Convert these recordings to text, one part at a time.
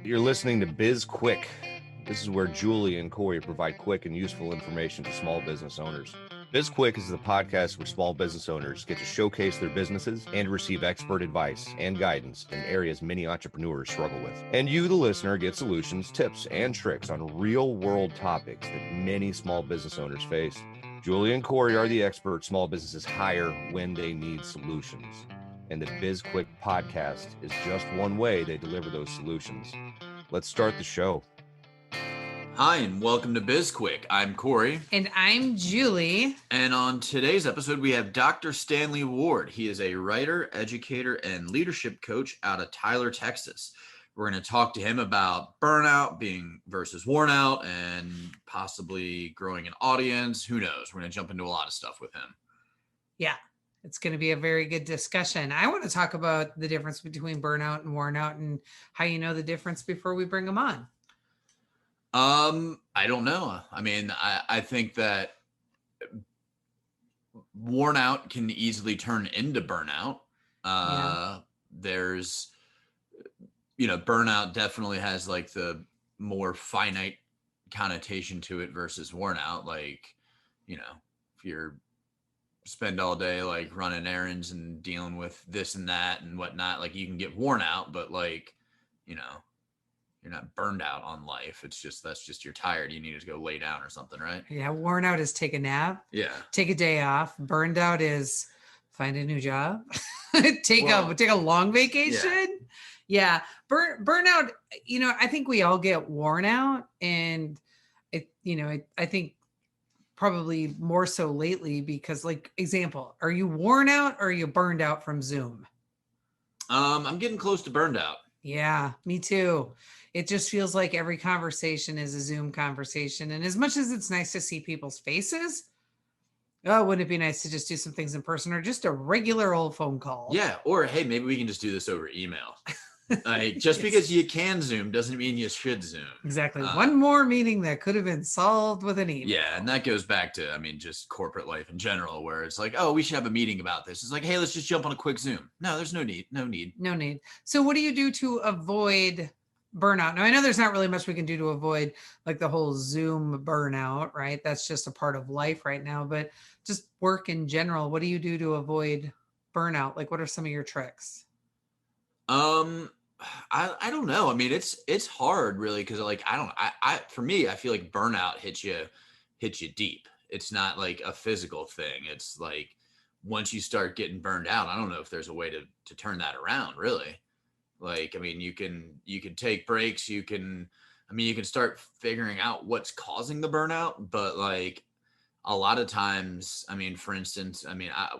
You're listening to BizQuik. This is where Julie and Corey provide quick and useful information to small business owners. BizQuik is the podcast where small business owners get to showcase their businesses and receive expert advice and guidance in areas many entrepreneurs struggle with. And you, the listener, get solutions, tips, and tricks on real-world topics that many small business owners face. Julie and Corey are the experts small businesses hire when they need solutions. And the BizQuik podcast is just one way they deliver those solutions. Let's start the show. Hi, and welcome to BizQuik. I'm Corey. And I'm Julie. And on today's episode, we have Dr. Stanley Ward. He is a writer, educator, and leadership coach out of Tyler, Texas. We're going to talk to him about burnout, being versus worn out, and possibly growing an audience. Who knows? We're going to jump into a lot of stuff with him. Yeah, it's going to be a very good discussion. I want to talk about the difference between burnout and worn out and how you know the difference before we bring them on. I don't know. I mean, I think that worn out can easily turn into burnout. There's, burnout definitely has like the more finite connotation to it versus worn out. Like, if you're spend all day like running errands and dealing with this and that and whatnot, like you can get worn out, but like, you're not burned out on life. That's just you're tired. You need to go lay down or something, right? Yeah, worn out is take a nap. Yeah. Take a day off. Burned out is find a new job. take a long vacation. Yeah. Burnout, I think we all get worn out, and I think probably more so lately because, like, example, are you worn out or are you burned out from Zoom? I'm getting close to burned out. Yeah, me too. It just feels like every conversation is a Zoom conversation. And as much as it's nice to see people's faces, wouldn't it be nice to just do some things in person or just a regular old phone call? Yeah. Or, hey, maybe we can just do this over email. Like, just because you can Zoom doesn't mean you should Zoom. Exactly. One more meeting that could have been solved with an email. Yeah. And that goes back to, just corporate life in general, where it's like, oh, we should have a meeting about this. It's like, hey, let's just jump on a quick Zoom. No, there's no need. So what do you do to avoid burnout? Now, I know there's not really much we can do to avoid like the whole Zoom burnout, right? That's just a part of life right now, but just work in general. What do you do to avoid burnout? Like, what are some of your tricks? I don't know. I mean, it's hard really. Cause like, for me, I feel like burnout hits you deep. It's not like a physical thing. It's like, once you start getting burned out, I don't know if there's a way to turn that around really. Like, I mean, you can take breaks. You can start figuring out what's causing the burnout, but like a lot of times, for instance,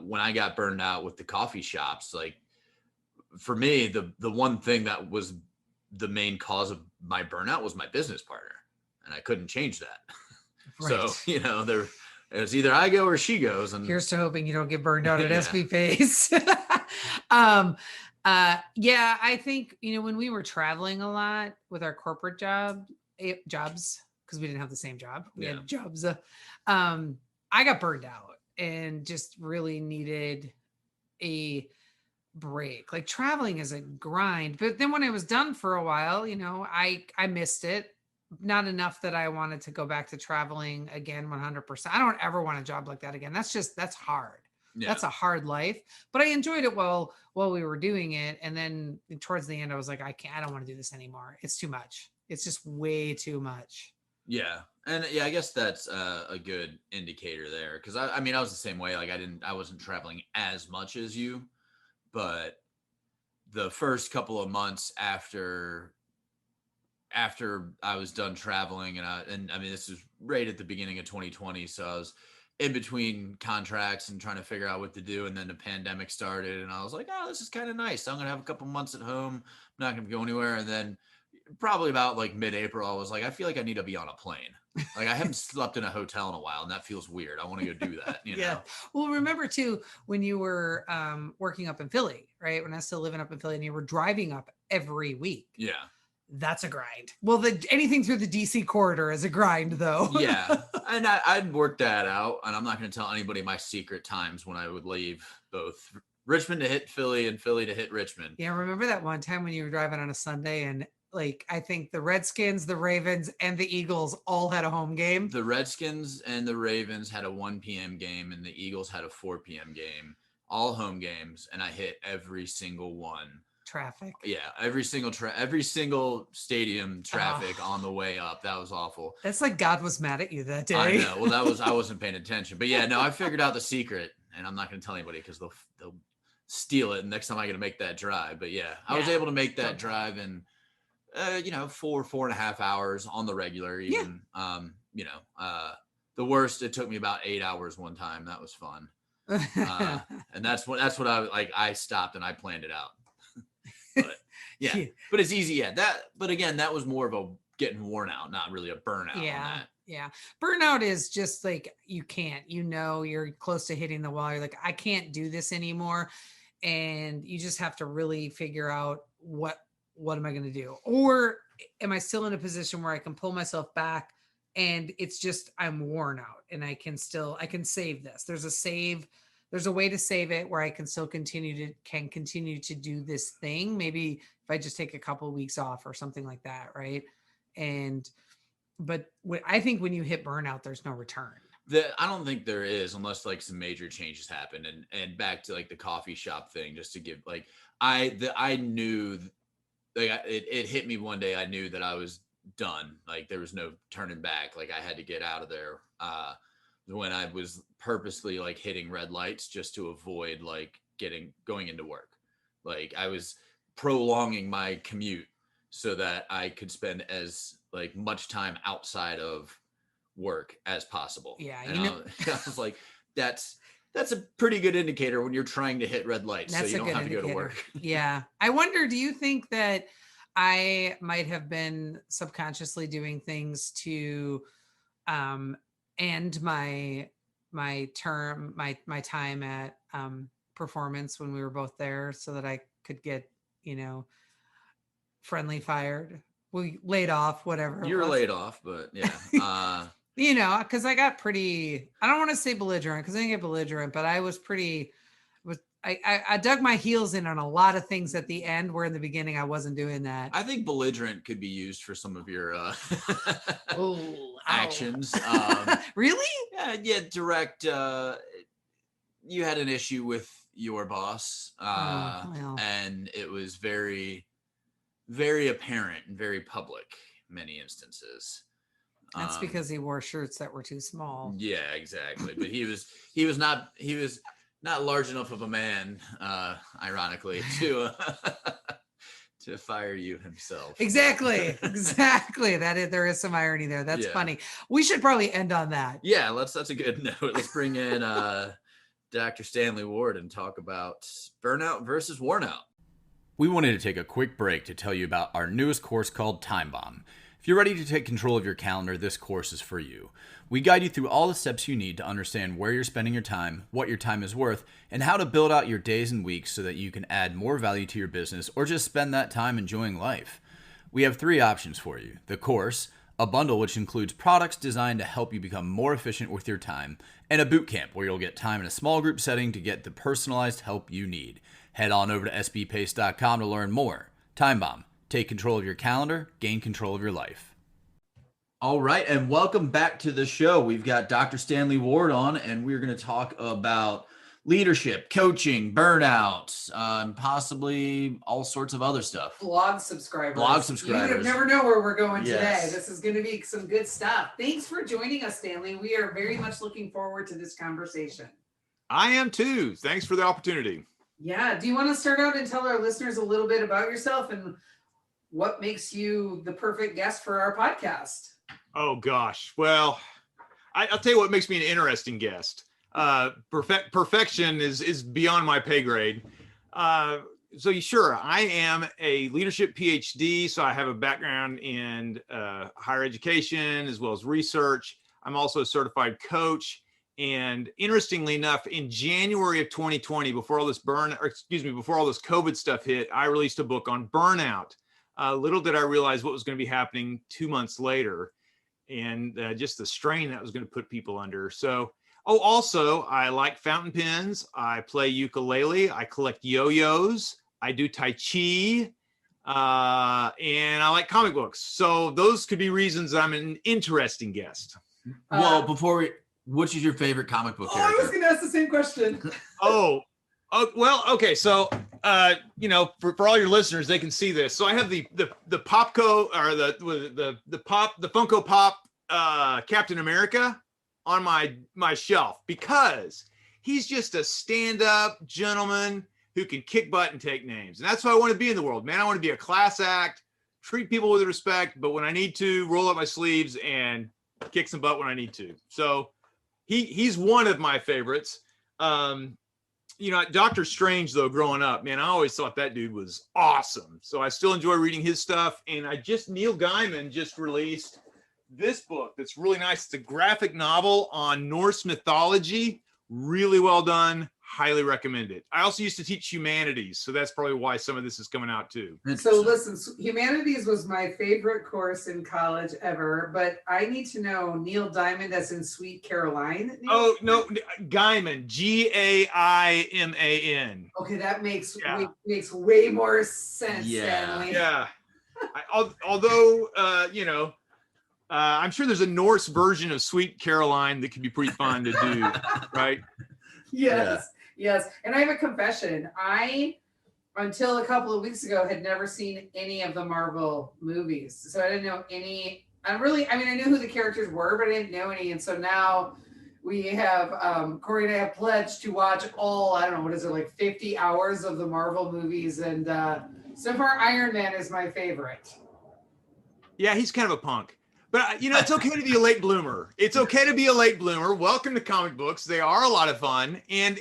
when I got burned out with the coffee shops, like, for me, the one thing that was the main cause of my burnout was my business partner, and I couldn't change that. Right. So, it's either I go or she goes. And here's to hoping you don't get burned out at SVPs. I think, when we were traveling a lot with our corporate jobs, because we didn't have the same job. We had jobs. I got burned out and just really needed a break. Like, traveling is a grind, but then when I was done for a while, I missed it. Not enough that I wanted to go back to traveling again 100%. I don't ever want a job like that again. That's hard. Yeah. That's a hard life, but I enjoyed it while we were doing it. And then towards the end, I was like, I don't want to do this anymore. It's too much. It's just way too much. Yeah. And I guess that's a good indicator there. Cause I was the same way. Like, I wasn't traveling as much as you, but the first couple of months after I was done traveling, and this is right at the beginning of 2020. So I was in between contracts and trying to figure out what to do. And then the pandemic started, and I was like, oh, this is kind of nice. I'm going to have a couple months at home. I'm not going to go anywhere. And then probably about like mid-April, I was like, I feel like I need to be on a plane. Like, I haven't slept in a hotel in a while, and that feels weird. I want to go do that. Yeah. Well, remember too, when you were working up in Philly, right? When I was still living up in Philly, and you were driving up every week. Yeah. That's a grind. Well, anything through the DC corridor is a grind, though. Yeah. And I'd worked that out, and I'm not going to tell anybody my secret times when I would leave both Richmond to hit Philly and Philly to hit Richmond. Yeah. Remember that one time when you were driving on a Sunday and like I think the Redskins, the Ravens, and the Eagles all had a home game. The Redskins and the Ravens had a 1 p.m. game, and the Eagles had a 4 p.m. game, all home games, and I hit every single one. Traffic. Yeah, every single stadium traffic on the way up. That was awful. That's like God was mad at you that day. I know. Well, I wasn't paying attention. But yeah, no, I figured out the secret, and I'm not going to tell anybody because they'll steal it next time I got to make that drive. But yeah, I was able to make that drive in 4.5 hours on the regular. Even the worst, it took me about 8 hours one time. That was fun. And that's what I like. I stopped and I planned it out. But yeah, but it's easy. Yeah, but again, that was more of a getting worn out, not really a burnout. Yeah. On that. Yeah. Burnout is just like, you can't, you're close to hitting the wall. You're like, I can't do this anymore. And you just have to really figure out what am I going to do? Or am I still in a position where I can pull myself back and it's just, I'm worn out and I can save this. There's a way to save it where I can still continue to do this thing. Maybe if I just take a couple of weeks off or something like that. Right. But I think when you hit burnout, there's no return. I don't think there is, unless like some major changes happen. And back to like the coffee shop thing, just to give like, I knew like it hit me one day. I knew that I was done. Like there was no turning back. Like I had to get out of there. When I was purposely like hitting red lights just to avoid like going into work. Like I was prolonging my commute so that I could spend as like much time outside of work as possible. Yeah. And I was like, that's a pretty good indicator when you're trying to hit red lights. So you don't have to go to work. Yeah. I wonder, do you think that I might have been subconsciously doing things to, end my time at Performance when we were both there so that I could get, friendly fired, laid off, whatever. You were laid off, but yeah. Because I got pretty, I don't want to say belligerent because I didn't get belligerent, but I was I dug my heels in on a lot of things at the end where in the beginning I wasn't doing that. I think belligerent could be used for some of your actions. Really? Yeah, direct. You had an issue with your boss, and it was very, very apparent and very public in many instances. That's because he wore shirts that were too small. Yeah, exactly. But he was not large enough of a man, ironically, to fire you himself. Exactly. There is some irony there. That's funny. We should probably end on that. Yeah, that's a good note. Let's bring in Dr. Stanley Ward and talk about burnout versus worn out. We wanted to take a quick break to tell you about our newest course called Time Bomb. If you're ready to take control of your calendar, this course is for you. We guide you through all the steps you need to understand where you're spending your time, what your time is worth, and how to build out your days and weeks so that you can add more value to your business or just spend that time enjoying life. We have 3 options for you. The course, a bundle which includes products designed to help you become more efficient with your time, and a boot camp where you'll get time in a small group setting to get the personalized help you need. Head on over to sbpace.com to learn more. Time Bomb. Take control of your calendar, gain control of your life. All right, and welcome back to the show. We've got Dr. Stanley Ward on, and we're going to talk about leadership, coaching, burnout, and possibly all sorts of other stuff. Blog subscribers. You would never know where we're going today. This is going to be some good stuff. Thanks for joining us, Stanley. We are very much looking forward to this conversation. I am too. Thanks for the opportunity. Yeah. Do you want to start out and tell our listeners a little bit about yourself and what makes you the perfect guest for our podcast? Oh, gosh. Well, I'll tell you what makes me an interesting guest. Perfection is beyond my pay grade. So sure, I am a leadership PhD, so I have a background in higher education as well as research. I'm also a certified coach. And interestingly enough, in January of 2020, before all this COVID stuff hit, I released a book on burnout. Little did I realize what was going to be happening 2 months later, and just the strain that was going to put people under. So, also, I like fountain pens. I play ukulele. I collect yo-yos. I do Tai Chi. and I like comic books. So those could be reasons I'm an interesting guest. Well, which is your favorite comic book character? I was going to ask the same question. Oh, well, okay. So, for all your listeners, they can see this. So I have the Popco or the Funko Pop Captain America on my shelf because he's just a stand-up gentleman who can kick butt and take names. And that's what I want to be in the world, man. I want to be a class act, treat people with respect, but when I need to, roll up my sleeves and kick some butt when I need to. So he's one of my favorites. Doctor Strange, though, growing up, man, I always thought that dude was awesome. So I still enjoy reading his stuff. And Neil Gaiman just released this book that's really nice. It's a graphic novel on Norse mythology. Really well done. Highly recommend it. I also used to teach humanities, so that's probably why some of this is coming out too. So listen, humanities was my favorite course in college ever, but I need to know Neil Diamond as in Sweet Caroline. Oh, no, Gaiman, Gaiman. Okay, that makes way more sense, Stanley. Yeah. Although, I'm sure there's a Norse version of Sweet Caroline that could be pretty fun to do, right? Yes. Yes. And I have a confession. I, until a couple of weeks ago, had never seen any of the Marvel movies. So I didn't know any. I knew who the characters were, but I didn't know any. And so now we have, Corey and I have pledged to watch all, I don't know, 50 hours of the Marvel movies. And so far, Iron Man is my favorite. Yeah, he's kind of a punk. But, it's okay to be a late bloomer. It's okay to be a late bloomer. Welcome to comic books. They are a lot of fun. And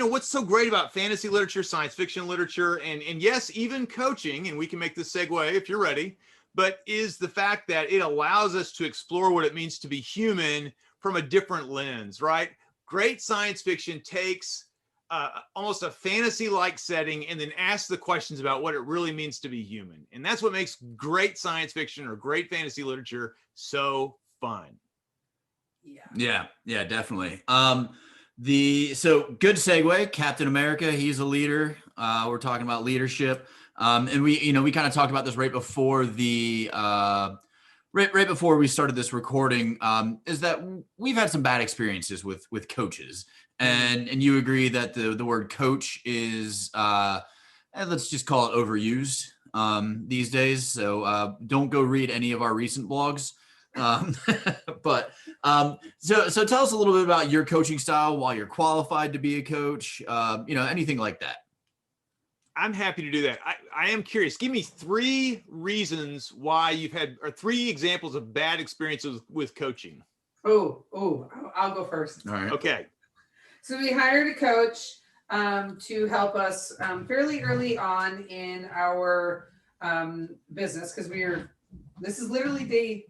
what's so great about fantasy literature, science fiction literature, and yes, even coaching, and we can make this segue if you're ready, but is the fact that it allows us to explore what it means to be human from a different lens, right? Great science fiction takes almost a fantasy-like setting and then asks the questions about what it really means to be human. And that's what makes great science fiction or great fantasy literature so fun. Yeah, definitely. So good segue, Captain America, he's a leader. We're talking about leadership. And we kind of talked about this right before right before we started this recording, is that we've had some bad experiences with coaches. And you agree that the word coach is, let's just call it overused these days. So don't go read any of our recent blogs. But so tell us a little bit about your coaching style, why you're qualified to be a coach, anything like that. I'm happy to do that. I am curious. Give me 3 reasons why you've had, or 3 examples of bad experiences with coaching. I'll go first. All right. Okay. So we hired a coach to help us fairly early on in our business because this is literally day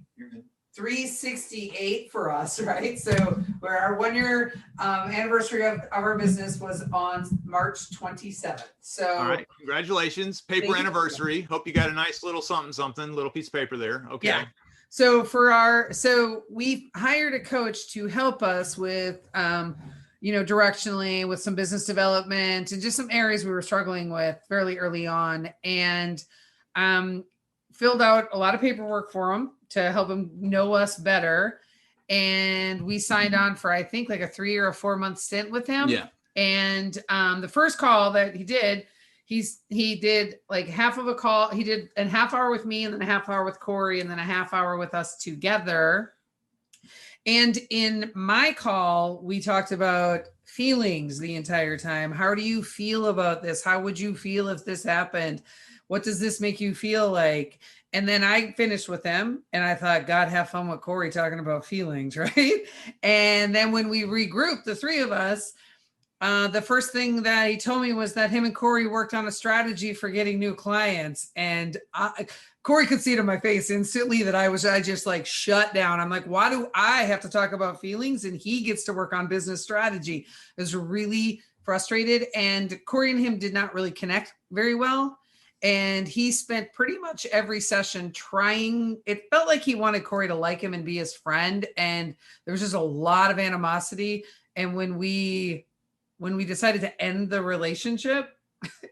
368 for us, right? So where our 1-year anniversary of our business was on March 27th. So all right, congratulations, paper anniversary. Hope you got a nice little something, little piece of paper there. Okay. Yeah. So we hired a coach to help us with directionally with some business development and just some areas we were struggling with fairly early on, and filled out a lot of paperwork for him to help him know us better. And we signed on for, I think, like a 3 or a 4 month stint with him. Yeah. And the first call that he did, he did like half of a call. He did a half hour with me and then a half hour with Corey and then a half hour with us together. And in my call, we talked about feelings the entire time. How do you feel about this? How would you feel if this happened? What does this make you feel like? And then I finished with him and I thought, God, have fun with Corey talking about feelings, right? And then when we regrouped, the 3 of us, the first thing that he told me was that him and Corey worked on a strategy for getting new clients. And Corey could see it in my face instantly that I just like shut down. I'm like, why do I have to talk about feelings? And he gets to work on business strategy. I was really frustrated. And Corey and him did not really connect very well. And he spent pretty much every session trying. It felt like he wanted Corey to like him and be his friend. And there was just a lot of animosity. And when we decided to end the relationship,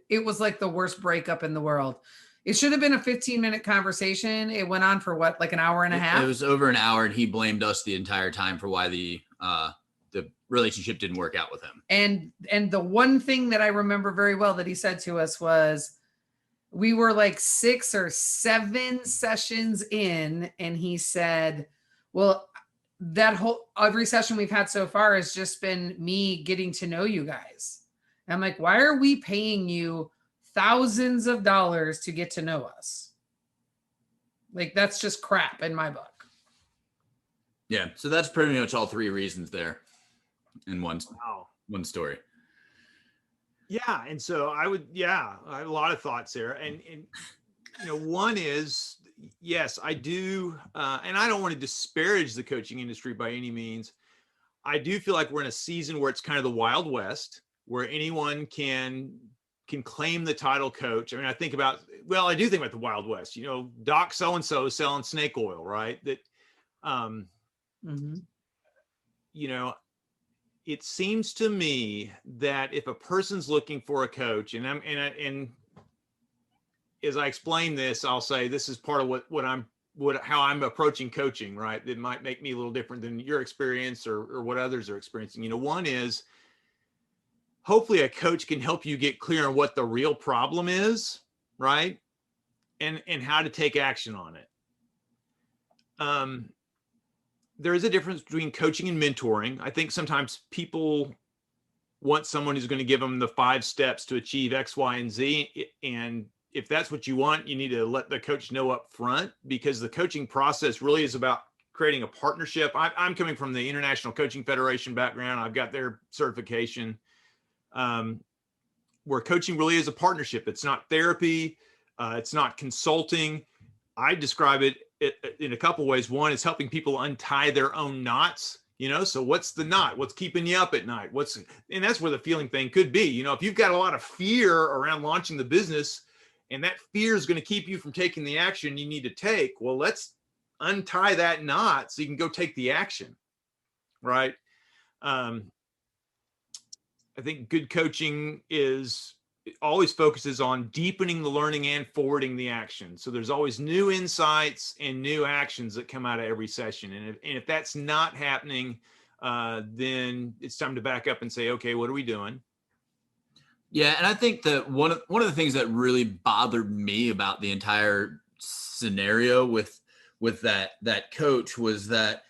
it was like the worst breakup in the world. It should have been a 15-minute conversation. It went on for what, like an hour and a half? It was over an hour, and he blamed us the entire time for why the relationship didn't work out with him. And the one thing that I remember very well that he said to us was, we were like 6 or 7 sessions in, and he said, well, every session we've had so far has just been me getting to know you guys. And I'm like, why are we paying you thousands of dollars to get to know us? Like, that's just crap in my book. Yeah. So that's pretty much all 3 reasons there in one story. Yeah. And so I have a lot of thoughts there. And one is, yes, I do. And I don't want to disparage the coaching industry by any means. I do feel like we're in a season where it's kind of the Wild West, where anyone can claim the title coach. I mean, I do think about the Wild West, Doc so-and-so selling snake oil, right? That, it seems to me that if a person's looking for a coach, and as I explain this, I'll say this is part of how I'm approaching coaching, right? That might make me a little different than your experience or what others are experiencing. One is, hopefully a coach can help you get clear on what the real problem is, right? And how to take action on it. There is a difference between coaching and mentoring. I think sometimes people want someone who's going to give them the 5 steps to achieve X, Y, and Z. And if that's what you want, you need to let the coach know up front, because the coaching process really is about creating a partnership. I'm coming from the International Coaching Federation background. I've got their certification, where coaching really is a partnership. It's not therapy. It's not consulting. I describe it in a couple of ways. One is helping people untie their own knots. So what's the knot? What's keeping you up at night? And that's where the feeling thing could be. If you've got a lot of fear around launching the business, and that fear is going to keep you from taking the action you need to take, well, let's untie that knot so you can go take the action, right? I think good coaching always focuses on deepening the learning and forwarding the action. So there's always new insights and new actions that come out of every session. And if that's not happening, then it's time to back up and say, okay, what are we doing? Yeah. And I think that one of the things that really bothered me about the entire scenario with that coach was that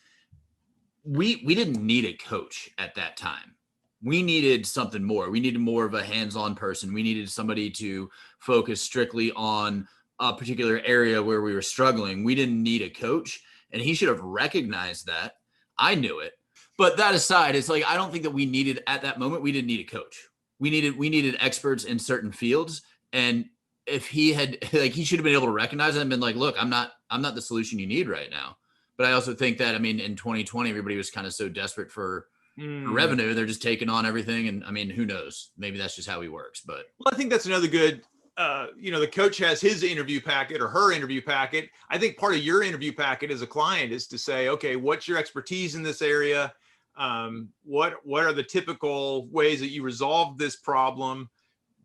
we didn't need a coach at that time. We needed something more. We needed more of a hands-on person. We needed somebody to focus strictly on a particular area where we were struggling. We didn't need a coach, and he should have recognized that. I knew it. But that aside, it's like, I don't think that we needed, at that moment, we didn't need a coach. We needed experts in certain fields. And if he had, he should have been able to recognize it and been like, look, I'm not the solution you need right now. But I also think that, in 2020, everybody was kind of so desperate for revenue, they're just taking on everything. And who knows? Maybe that's just how he works. But I think that's another good, the coach has his interview packet or her interview packet. I think part of your interview packet as a client is to say, okay, what's your expertise in this area? What are the typical ways that you resolve this problem?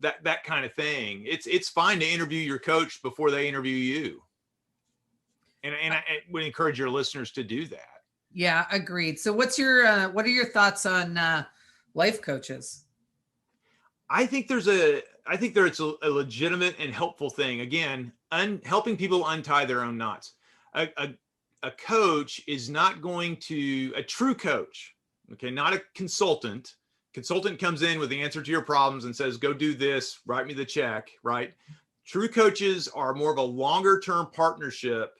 That kind of thing. It's fine to interview your coach before they interview you. And I would encourage your listeners to do that. Yeah, agreed. So what are your thoughts on life coaches? I think there's a legitimate and helpful thing. Again, helping people untie their own knots. A coach is not going to, a true coach, okay, not a consultant. Consultant comes in with the answer to your problems and says, go do this, write me the check, right? True coaches are more of a longer term partnership.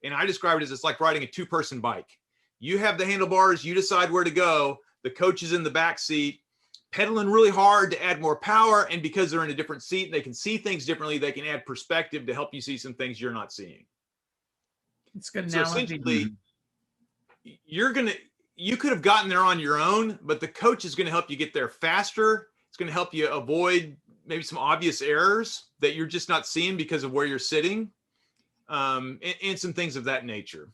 And I describe it as it's like riding a 2-person bike. You have the handlebars, you decide where to go. The coach is in the back seat, pedaling really hard to add more power. And because they're in a different seat, they can see things differently. They can add perspective to help you see some things you're not seeing. It's good. So essentially, you could have gotten there on your own, but the coach is going to help you get there faster. It's going to help you avoid maybe some obvious errors that you're just not seeing because of where you're sitting, and some things of that nature.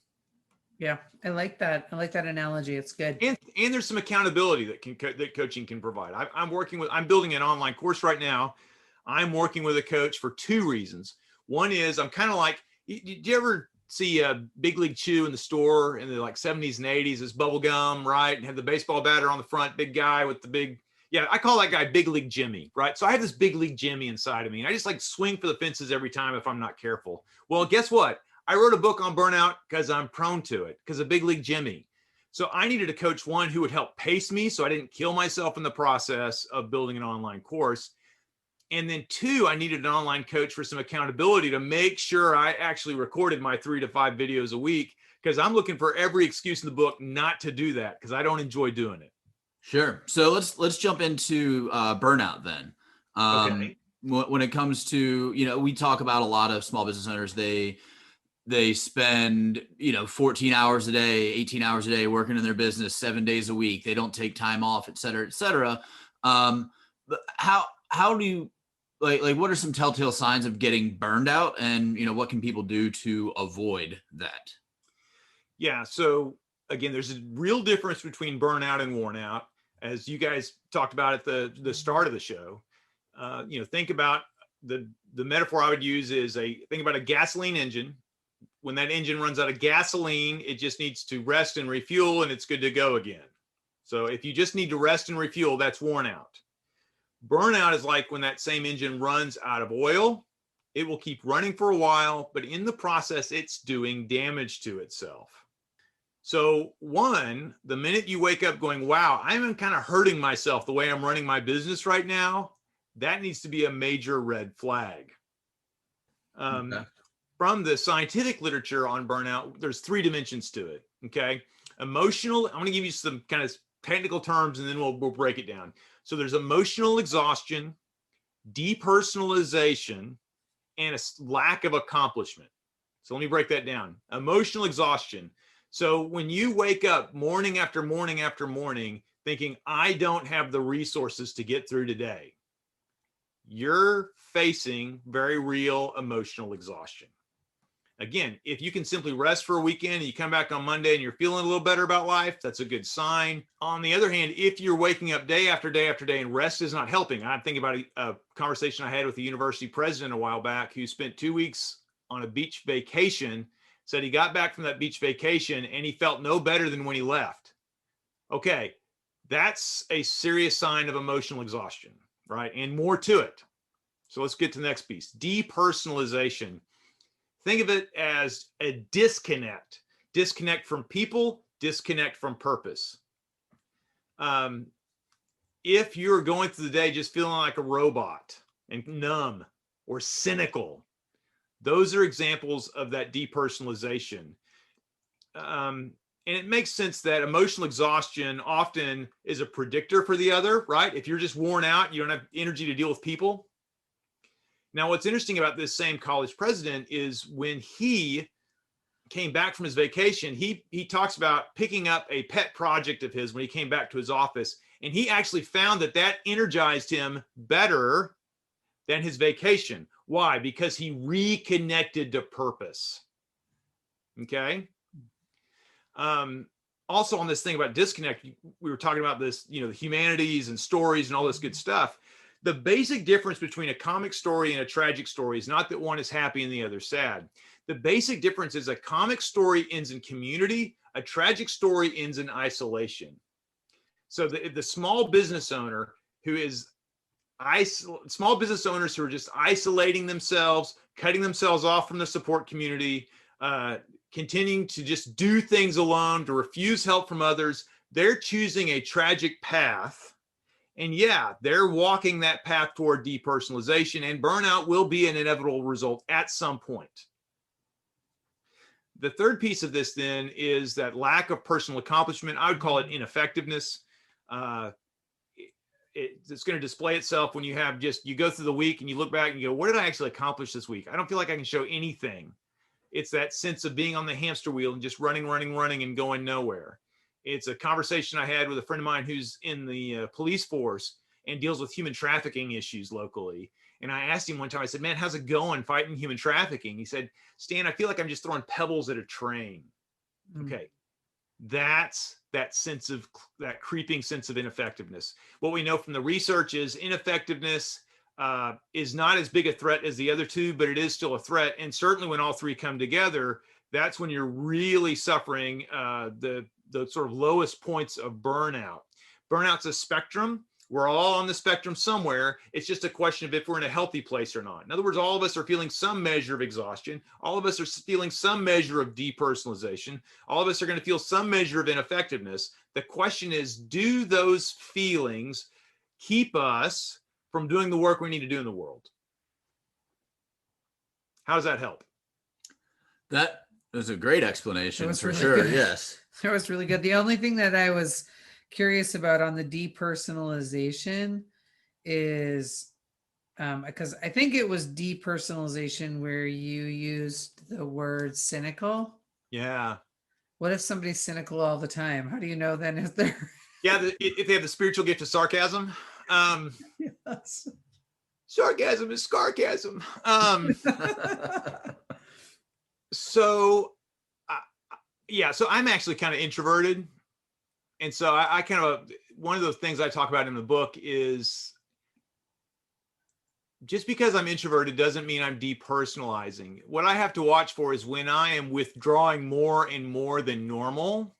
Yeah, I like that. I like that analogy. It's good. And there's some accountability that coaching can provide. I'm building an online course right now. I'm working with a coach for 2 reasons. One is I'm kind of like, did you ever see a Big League Chew in the store in the like 70s and 80s? It's bubble gum, right? And have the baseball batter on the front, big guy with the big, yeah, I call that guy Big League Jimmy, right? So I have this Big League Jimmy inside of me, and I just like swing for the fences every time if I'm not careful. Well, guess what? I wrote a book on burnout because I'm prone to it, because of Big League Jimmy. So I needed a coach, one, who would help pace me so I didn't kill myself in the process of building an online course. And then two, I needed an online coach for some accountability to make sure I actually recorded my 3 to 5 videos a week, because I'm looking for every excuse in the book not to do that because I don't enjoy doing it. Sure. So let's jump into burnout then. Okay. When it comes to, we talk about a lot of small business owners, they spend, 14 hours a day, 18 hours a day working in their business 7 days a week. They don't take time off, et cetera, et cetera. But how do you, like what are some telltale signs of getting burned out, and, what can people do to avoid that? Yeah. So again, there's a real difference between burnout and worn out, as you guys talked about at the start of the show. Think about the metaphor I would use is think about a gasoline engine. When that engine runs out of gasoline, it just needs to rest and refuel, and it's good to go again. So if you just need to rest and refuel, that's worn out. Burnout is like when that same engine runs out of oil. It will keep running for a while, but in the process, it's doing damage to itself. So one, the minute you wake up going, wow, I'm kind of hurting myself the way I'm running my business right now, that needs to be a major red flag. Okay. From the scientific literature on burnout, there's 3 dimensions to it. Okay. Emotional, I'm going to give you some kind of technical terms and then we'll break it down. So there's emotional exhaustion, depersonalization, and a lack of accomplishment. So let me break that down. Emotional exhaustion. So when you wake up morning after morning after morning thinking, I don't have the resources to get through today, you're facing very real emotional exhaustion. Again, if you can simply rest for a weekend and you come back on Monday and you're feeling a little better about life, that's a good sign. On the other hand, if you're waking up day after day after day and rest is not helping, I'm thinking about a conversation I had with the university president a while back who spent 2 weeks on a beach vacation, said he got back from that beach vacation and he felt no better than when he left. Okay, that's a serious sign of emotional exhaustion, right? And more to it. So let's get to the next piece, depersonalization. Think of it as a disconnect from people, disconnect from purpose. If you're going through the day just feeling like a robot and numb or cynical, those are examples of that depersonalization. And it makes sense that emotional exhaustion often is a predictor for the other, right? If you're just worn out, you don't have energy to deal with people. Now, what's interesting about this same college president is when he came back from his vacation, he talks about picking up a pet project of his when he came back to his office. And he actually found that energized him better than his vacation. Why? Because he reconnected to purpose. Okay. Also on this thing about disconnect, we were talking about this, the humanities and stories and all this good stuff. The basic difference between a comic story and a tragic story is not that one is happy and the other sad. The basic difference is a comic story ends in community, a tragic story ends in isolation. So the small business owner who is small business owners who are just isolating themselves, cutting themselves off from the support community, continuing to just do things alone, to refuse help from others, they're choosing a tragic path. And yeah, they're walking that path toward depersonalization, and burnout will be an inevitable result at some point. The third piece of this then is that lack of personal accomplishment. I would call it ineffectiveness. It's going to display itself when you go through the week and you look back and you go, what did I actually accomplish this week? I don't feel like I can show anything. It's that sense of being on the hamster wheel and just running and going nowhere. It's a conversation I had with a friend of mine who's in the police force and deals with human trafficking issues locally. And I asked him one time, I said, man, how's it going fighting human trafficking? He said, Stan, I feel like I'm just throwing pebbles at a train. Okay. That's that creeping sense of ineffectiveness. What we know from the research is ineffectiveness is not as big a threat as the other two, but it is still a threat. And certainly when all three come together, that's when you're really suffering the sort of lowest points of burnout. Burnout's a spectrum. We're all on the spectrum somewhere. It's just a question of if we're in a healthy place or not. In other words, all of us are feeling some measure of exhaustion. All of us are feeling some measure of depersonalization. All of us are going to feel some measure of ineffectiveness. The question is, do those feelings keep us from doing the work we need to do in the world? How does that help? That was a great explanation for really sure. good. Yes. That was really good. The only thing that I was curious about on the depersonalization is because I think it was depersonalization where you used the word cynical. Yeah. What if somebody's cynical all the time? How do you know then if they're Yeah, if they have the spiritual gift of sarcasm. yes. Sarcasm is scarcasm. So I'm actually kind of introverted. And so I kind of, one of those things I talk about in the book is just because I'm introverted doesn't mean I'm depersonalizing. What I have to watch for is when I am withdrawing more and more than normal,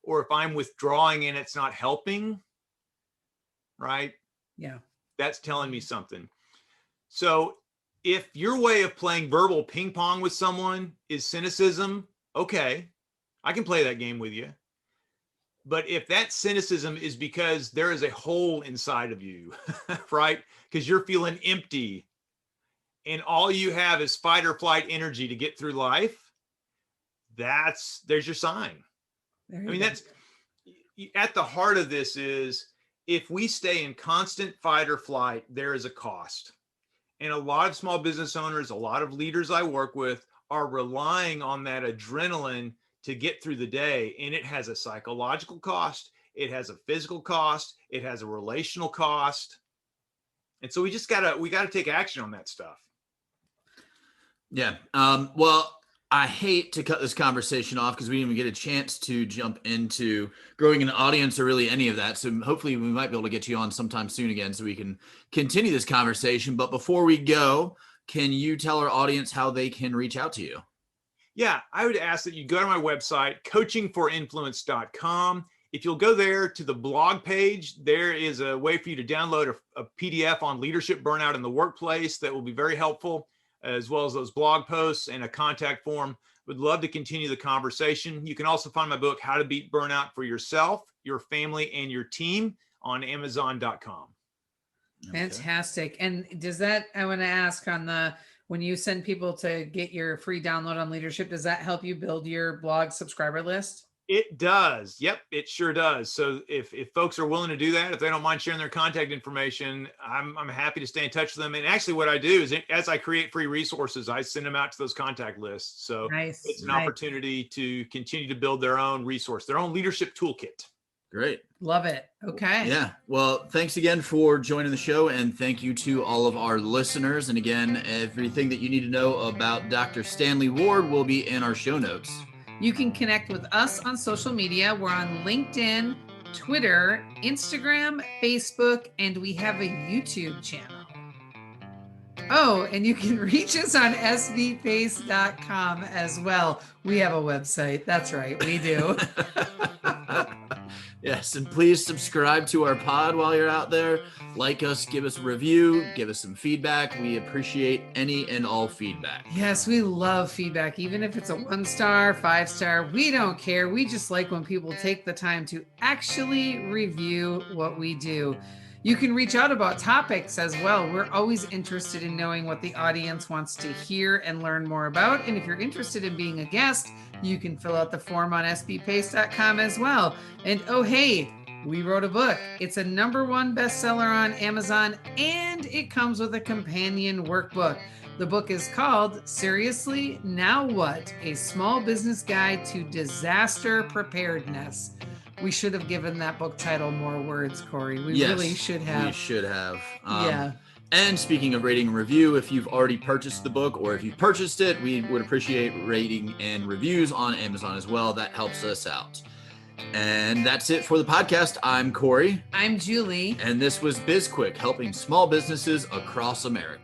or if I'm withdrawing and it's not helping, right? Yeah. That's telling me something. So if your way of playing verbal ping pong with someone is cynicism, okay, I can play that game with you. But if that cynicism is because there is a hole inside of you, right? Because you're feeling empty and all you have is fight or flight energy to get through life, there's your sign. I mean, that's at the heart of this is if we stay in constant fight or flight, there is a cost. And a lot of small business owners, a lot of leaders I work with are relying on that adrenaline to get through the day. And it has a psychological cost. It has a physical cost. It has a relational cost. And so we gotta take action on that stuff. Yeah. Well, I hate to cut this conversation off because we didn't even get a chance to jump into growing an audience or really any of that. So hopefully we might be able to get you on sometime soon again so we can continue this conversation. But before we go, can you tell our audience how they can reach out to you? Yeah, I would ask that you go to my website, coachingforinfluence.com. If you'll go there to the blog page, there is a way for you to download a PDF on leadership burnout in the workplace that will be very helpful, as well as those blog posts and a contact form. Would love to continue the conversation. You can also find my book, How to Beat Burnout for Yourself, Your Family, and Your Team on Amazon.com. Fantastic. And does that, I want to ask when you send people to get your free download on leadership, does that help you build your blog subscriber list? It does. Yep, it sure does. So if folks are willing to do that, if they don't mind sharing their contact information, I'm happy to stay in touch with them. And actually what I do is as I create free resources, I send them out to those contact lists. So it's an opportunity to continue to build their own resource, their own leadership toolkit. Great. Love it. Okay. Yeah. Well, thanks again for joining the show. And thank you to all of our listeners. And again, everything that you need to know about Dr. Stanley Ward will be in our show notes. You can connect with us on social media. We're on LinkedIn, Twitter, Instagram, Facebook, and we have a YouTube channel. Oh, and you can reach us on svpace.com as well. We have a website. That's right. We do. Yes, and please subscribe to our pod while you're out there. Like us, give us a review, give us some feedback. We appreciate any and all feedback. Yes, we love feedback, even if it's a 1-star, 5-star. We don't care. We just like when people take the time to actually review what we do. You can reach out about topics as well. We're always interested in knowing what the audience wants to hear and learn more about. And if you're interested in being a guest, you can fill out the form on sbpace.com as well. And oh, hey, we wrote a book. It's a #1 bestseller on Amazon, and it comes with a companion workbook. The book is called Seriously, Now What? A Small Business Guide to Disaster Preparedness. We should have given that book title more words, Corey. We really should have. We should have. Yeah. And speaking of rating and review, if you've already purchased the book or if you've purchased it, we would appreciate rating and reviews on Amazon as well. That helps us out. And that's it for the podcast. I'm Corey. I'm Julie. And this was BizQuik, helping small businesses across America.